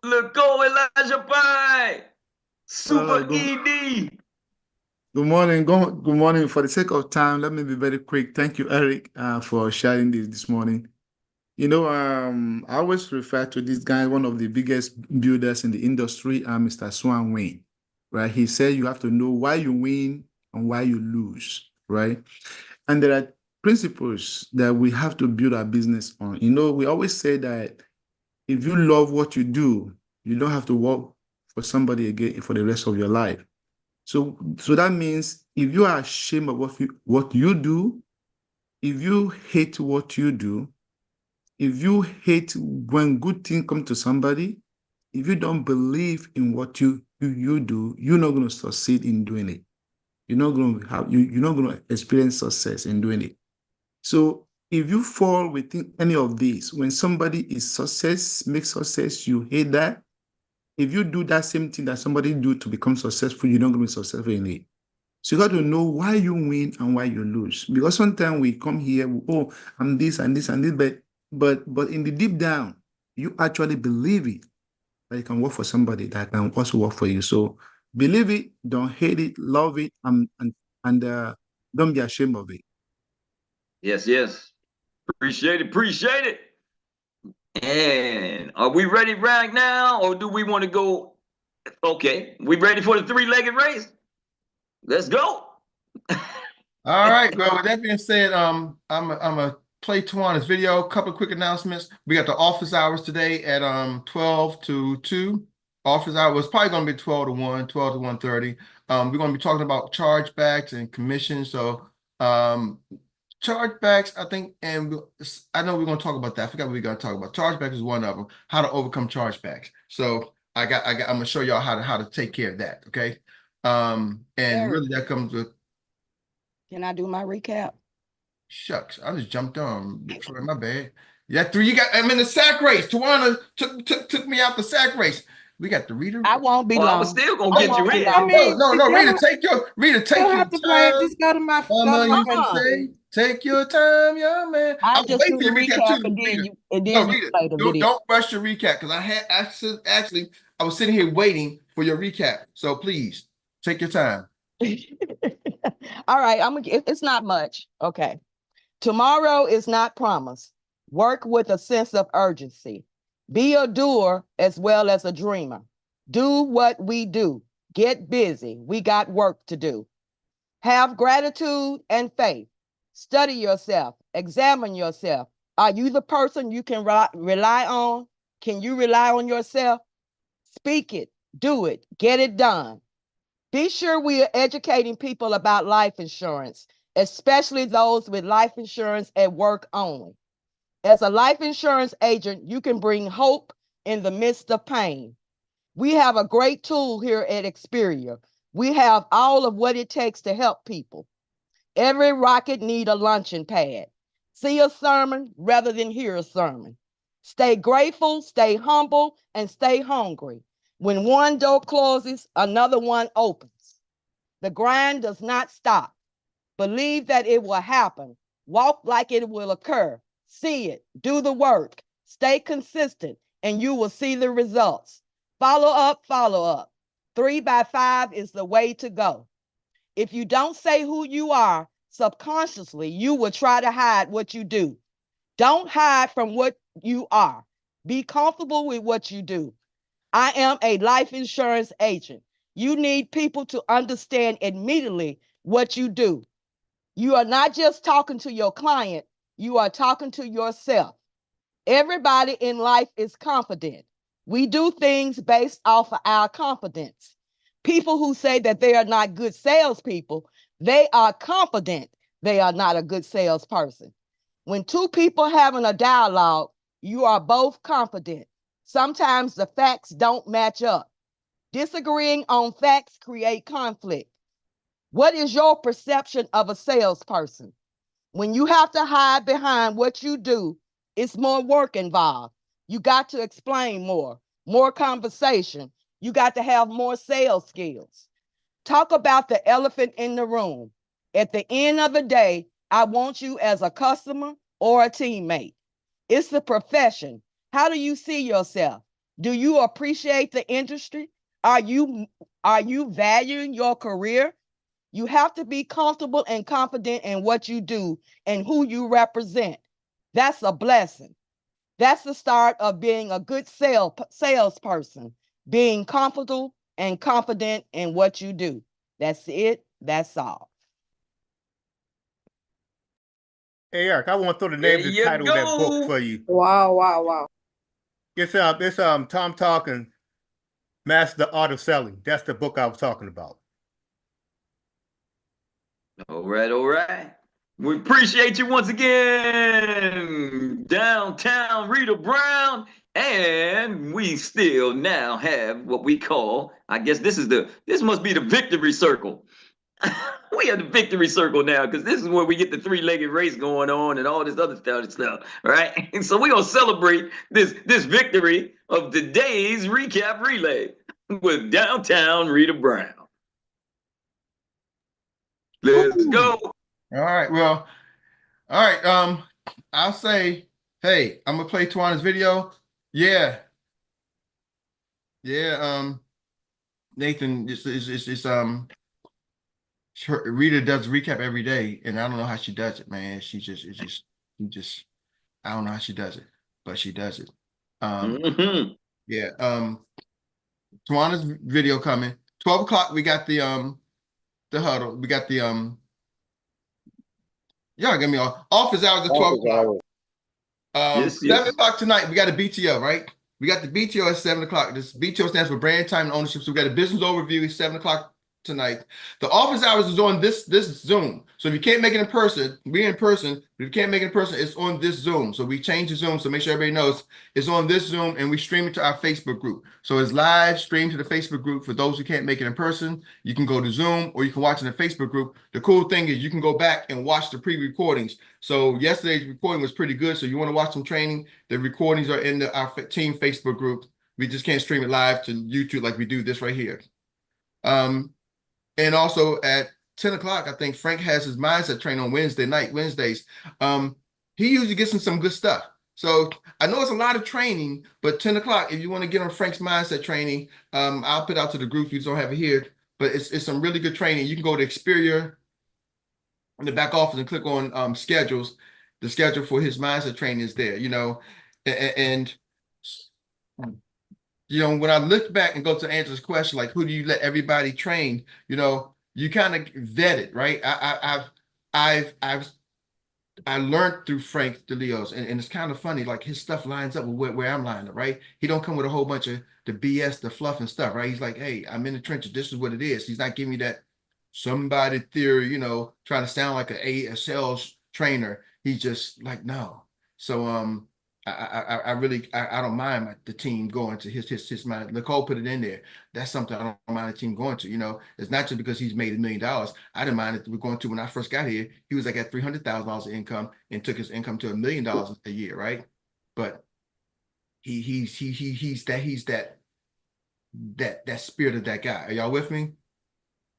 look go Elijah Pye. Super ED. Good morning. Good morning. For the sake of time, let me be very quick. Thank you, Erik, for sharing this morning. You know, I always refer to this guy, one of the biggest builders in the industry, Mr. Swan Wayne, right? He said you have to know why you win and why you lose, right? And there are principles that we have to build our business on. You know, we always say that if you love what you do, you don't have to work for somebody again for the rest of your life. So that means if you are ashamed of what you do, if you hate what you do, if you hate when good things come to somebody, if you don't believe in what you do, you're not going to succeed in doing it. You're not going to experience success in doing it. So if you fall within any of these, when somebody makes success, you hate that. If you do that same thing that somebody do to become successful, you're not going to be successful in it. So you got to know why you win and why you lose. Because sometimes we come here, I'm this and this and this, but in the deep down, you actually believe it. That you can work for somebody that can also work for you. So believe it, don't hate it, love it, and don't be ashamed of it. Yes. Appreciate it. And are we ready right now, or do we want to go? Okay, we ready for the three-legged race? Let's go. All right. Well, with that being said, I'm a play Tawana's video. A couple of quick announcements. We got the office hours today at 12 to 2. Office hour was probably going to be 12 to 1, 12 to 1:30. We're going to be talking about chargebacks and commissions. So chargebacks, I think, and I know we're going to talk about that. I forgot what we're going to talk about. Chargeback is one of them. How to overcome chargebacks. So I'm going to show y'all how to take care of that. Okay. And really that comes with. Can I do my recap? Shucks, I just jumped on. Sorry, my bad. Yeah, three. You got. I'm in the sack race. Tawana took me out the sack race. We got the reader. I won't be Well, I long. was still gonna I get you won't be in. I long. mean, No, you Rita, don't, take your you don't have to play it. Just go to my Mama, you can Uh-uh. say, take your time, young man. I I was just waiting do for the your recap recap too, and Rita. then No, you Rita, play the video. don't rush your recap because I had actually I was sitting here waiting for your recap. So please take your time. All right, it's not much. Okay. Tomorrow is not promised. Work with a sense of urgency. Be a doer as well as a dreamer. Do what we do. Get busy. We got work to do. Have gratitude and faith. Study yourself. Examine yourself. Are you the person you can rely on? Can you rely on yourself? Speak it. Do it. Get it done. Be sure we are educating people about life insurance, especially those with life insurance at work only. As a life insurance agent, you can bring hope in the midst of pain. We have a great tool here at Xperia. We have all of what it takes to help people. Every rocket needs a launching pad. See a sermon rather than hear a sermon. Stay grateful, stay humble, and stay hungry. When one door closes, another one opens. The grind does not stop. Believe that it will happen. Walk like it will occur. See it. Do the work. Stay consistent, and you will see the results. Follow up, follow up. 3 by 5 is the way to go. If you don't say who you are, subconsciously, you will try to hide what you do. Don't hide from what you are. Be comfortable with what you do. I am a life insurance agent. You need people to understand immediately what you do. You are not just talking to your client, you are talking to yourself. Everybody in life is confident. We do things based off of our confidence. People who say that they are not good salespeople, they are confident they are not a good salesperson. When two people having a dialogue, you are both confident. Sometimes the facts don't match up. Disagreeing on facts create conflict. What is your perception of a salesperson? When you have to hide behind what you do, it's more work involved. You got to explain more conversation. You got to have more sales skills. Talk about the elephant in the room. At the end of the day, I want you as a customer or a teammate. It's the profession. How do you see yourself? Do you appreciate the industry? Are you valuing your career? You have to be comfortable and confident in what you do and who you represent. That's a blessing. That's the start of being a good salesperson, being comfortable and confident in what you do. That's it. That's all. Hey Eric, I want to throw the There name of the you title of that book go. for you. wow, wow, wow. It's Tom Talking, Master the Art of Selling. That's the book I was talking about. All right, all right. We appreciate you once again, downtown Rita Brown. And we still now have what we call, I guess this must be the victory circle. We have the victory circle now because this is where we get the three-legged race going on and all this other stuff, right? And so we're gonna celebrate this victory of today's recap relay with downtown Rita Brown. Let's go. All right. Well, all right. I'll say, hey, I'm gonna play Tawana's video. Yeah. Yeah. Nathan, Rita does recap every day, and I don't know how she does it, man. I don't know how she does it, but she does it. Yeah. Tawana's video coming. 12 o'clock, we got the huddle. We got the y'all get me off. Office hours at 12 o'clock. Yes, 7 o'clock tonight, we got a BTO, right? We got the BTO at 7 o'clock. This BTO stands for brand time and ownership. So we got a business overview at 7 o'clock tonight. The office hours is on this Zoom. So if you can't make it in person, we're in person. If you can't make it in person, it's on this Zoom. So we changed the Zoom. So make sure everybody knows it's on this Zoom, and we stream it to our Facebook group. So it's live streamed to the Facebook group. For those who can't make it in person, you can go to Zoom or you can watch in the Facebook group. The cool thing is you can go back and watch the pre-recordings. So yesterday's recording was pretty good. So you want to watch some training, the recordings are in our team Facebook group. We just can't stream it live to YouTube like we do this right here. And also at 10 o'clock, I think Frank has his mindset training on Wednesdays. He usually gets in some good stuff. So I know it's a lot of training, but 10 o'clock, if you want to get on Frank's mindset training, I'll put out to the group. You don't have it here, but it's some really good training. You can go to Xperts in the back office and click on schedules. The schedule for his mindset training is there, and when I look back and go to Angela's question, like, who do you let everybody train? You kind of vet it, right? I learned through Frank DeLeo's, and it's kind of funny, like his stuff lines up with where I'm lining up, right? He don't come with a whole bunch of the BS, the fluff and stuff, right? He's like, hey, I'm in the trenches. This is what it is. He's not giving me that somebody theory, trying to sound like a sales trainer. He's just like, no. So I really don't mind the team going to his mind. Nicole put it in there. That's something I don't mind the team going to. It's not just because he's made $1 million. I didn't mind it. We're going to when I first got here. He was like at $300,000 of income and took his income to $1 million a year, right? But he's that spirit of that guy. Are y'all with me?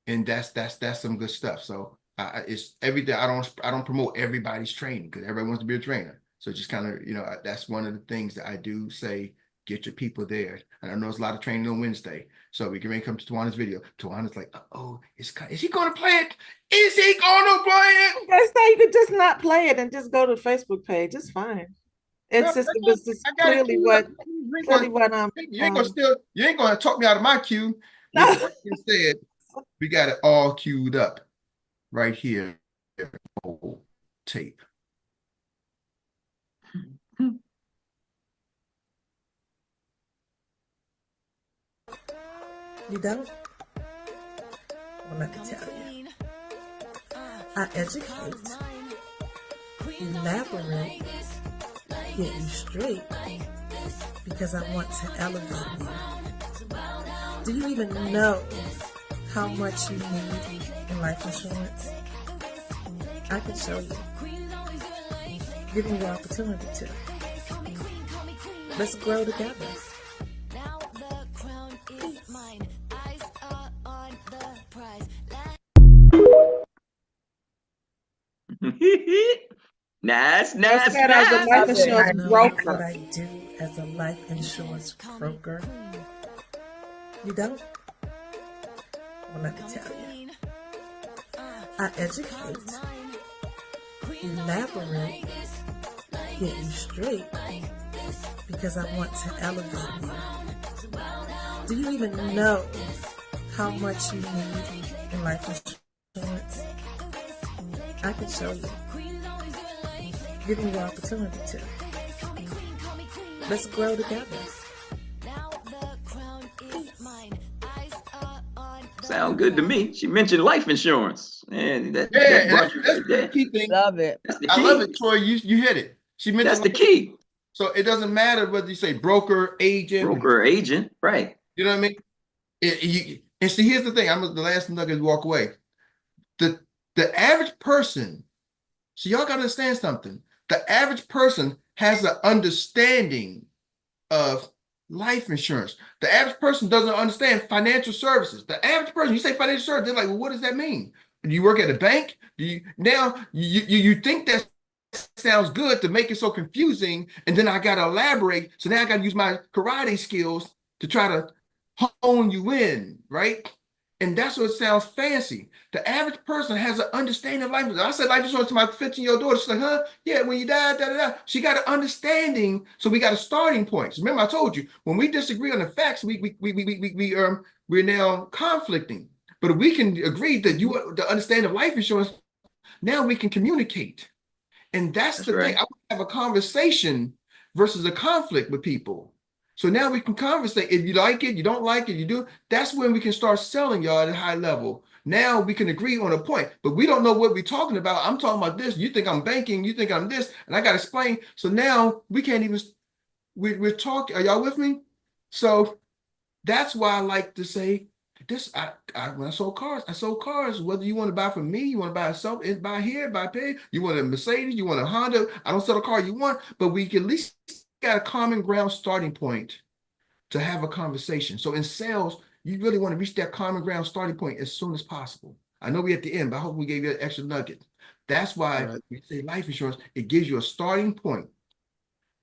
And that's some good stuff. So it's every day. I don't promote everybody's training because everybody wants to be a trainer. So just kind of, that's one of the things that I do say, get your people there. And I know there's a lot of training on Wednesday. So we can come to Tawana's video. Tawana's like, oh, is he going to play it? Is he going to play it? That's how you could just not play it and just go to the Facebook page. It's fine. It's clearly what you ain't gonna talk me out of my cue. No. Instead, we got it all queued up right here. Tape. You don't? Well, let me tell you. I educate, elaborate, get you straight, because I want to elevate you. Do you even know how much you need in life insurance? I can show you. Give me the opportunity to. Let's grow together. Nice. As a life insurance broker. What I do as a life insurance broker. You don't? Well, let me tell you. I educate, elaborate, get you straight, because I want to elevate you. Do you even know how much you need in life insurance? I can show you. Give me the opportunity to. Let's grow together. Sound good to me. She mentioned life insurance. And that's the key thing. Love it. That's the key. I love it, Troy. You hit it. She mentioned that's the key. So it doesn't matter whether you say broker, agent, right? You know what I mean? And see, here's the thing. I'm the last nugget to walk away. The average person. So y'all gotta understand something. The average person has an understanding of life insurance. The average person doesn't understand financial services. The average person, you say financial services, they're like, well, what does that mean? Do you work at a bank? You think that sounds good to make it so confusing, and then I gotta elaborate. So now I gotta use my karate skills to try to hone you in, right? And that's what sounds fancy. The average person has an understanding of life insurance. I said life insurance to my 15-year-old daughter. She's like, huh? Yeah, when you die, She got an understanding. So we got a starting point. Remember, I told you, when we disagree on the facts, we're now conflicting. But if we can agree that the understanding of life insurance, now we can communicate. And that's the thing. I would have a conversation versus a conflict with people. So now we can conversate. If you like it, you don't like it, you do. That's when we can start selling y'all at a high level. Now we can agree on a point, but we don't know what we're talking about. I'm talking about this. You think I'm banking, you think I'm this, and I got to explain. So now we can't even, we're talking. Are y'all with me? So that's why I like to say this. When I sold cars, whether you want to buy from me, you want to buy self, buy here, buy pay, you want a Mercedes, you want a Honda. I don't sell a car you want, but we can at least got a common ground starting point to have a conversation. So in sales, you really want to reach that common ground starting point as soon as possible. I know we're at the end, but I hope we gave you an extra nugget. That's why we say life insurance, it gives you a starting point,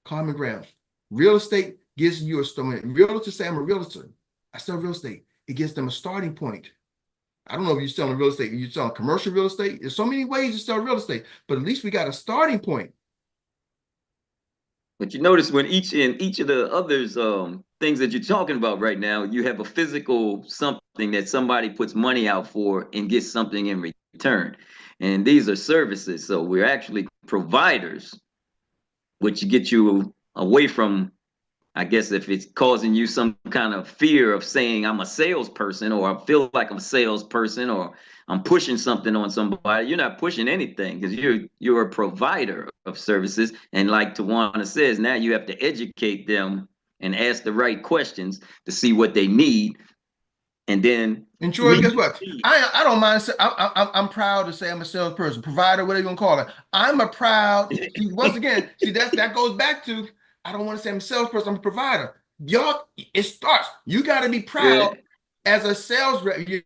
common ground. Real estate gives you a starting. Realtor say, I'm a realtor. I sell real estate. It gives them a starting point. I don't know if you're selling real estate, you're selling commercial real estate. There's so many ways to sell real estate, but at least we got a starting point. But you notice when each of the others things that you're talking about right now, you have a physical something that somebody puts money out for and gets something in return. And these are services. So we're actually providers, which get you away from, I guess, if it's causing you some kind of fear of saying I'm a salesperson, or I feel like I'm a salesperson, or I'm pushing something on somebody. You're not pushing anything, because you're a provider of services. And like Tawana says, now you have to educate them and ask the right questions to see what they need. And then, and Troy, guess what? I don't mind. I'm proud to say I'm a salesperson, provider, whatever you want to call it. I'm a proud. Once again, that goes back to, I don't want to say I'm a salesperson. I'm a provider. Y'all, it starts. You got to be proud as a sales rep. You're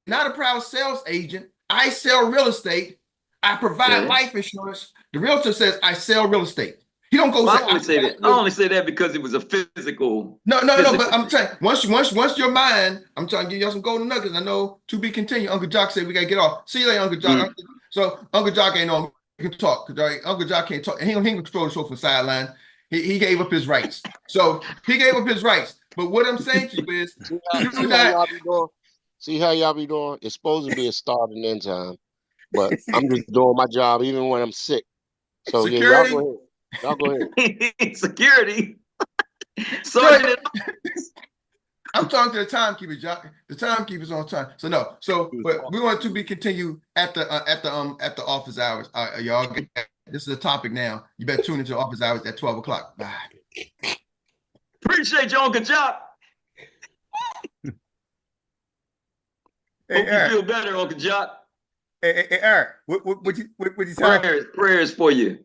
not a proud sales agent. I sell real estate. I provide life insurance. The realtor says I sell real estate. He don't go. I only say that because it was a physical. No. But I'm saying once your mind, I'm trying to give y'all some golden nuggets. I know to be continued. Uncle Jock said we gotta get off. See you later, Uncle Jock. So Uncle Jock ain't on. He can talk. Uncle Jock can't talk. He can control the show from sideline. He gave up his rights. So he gave up his rights. But what I'm saying to you is, see how y'all be doing. It's supposed to be a start and end time, but I'm just doing my job even when I'm sick. So security. Yeah, y'all go ahead. Security. Sergeant. I'm talking to the timekeeper, Jock. The timekeeper's on time. So no. So but we want to be continued at the office hours. Y'all get that. This is a topic now. You better tune into office hours at 12 o'clock. Bye. Appreciate you, Uncle Jock. Hope you feel better, Uncle Jock. Hey, Eric, what you say? Prayers for you.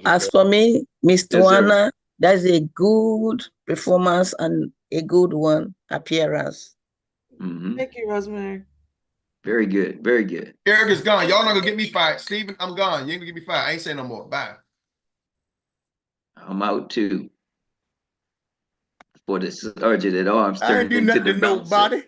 As for me, Miss Tawana, that's a good performance and a good one appearance. Thank you, Rosemary. Very good. Very good. Erik is gone. Y'all not gonna get me fired. Steven, I'm gone. You ain't gonna get me fired. I ain't saying no more. Bye. I'm out too. For the sergeant at arms. I ain't do nothing to nobody.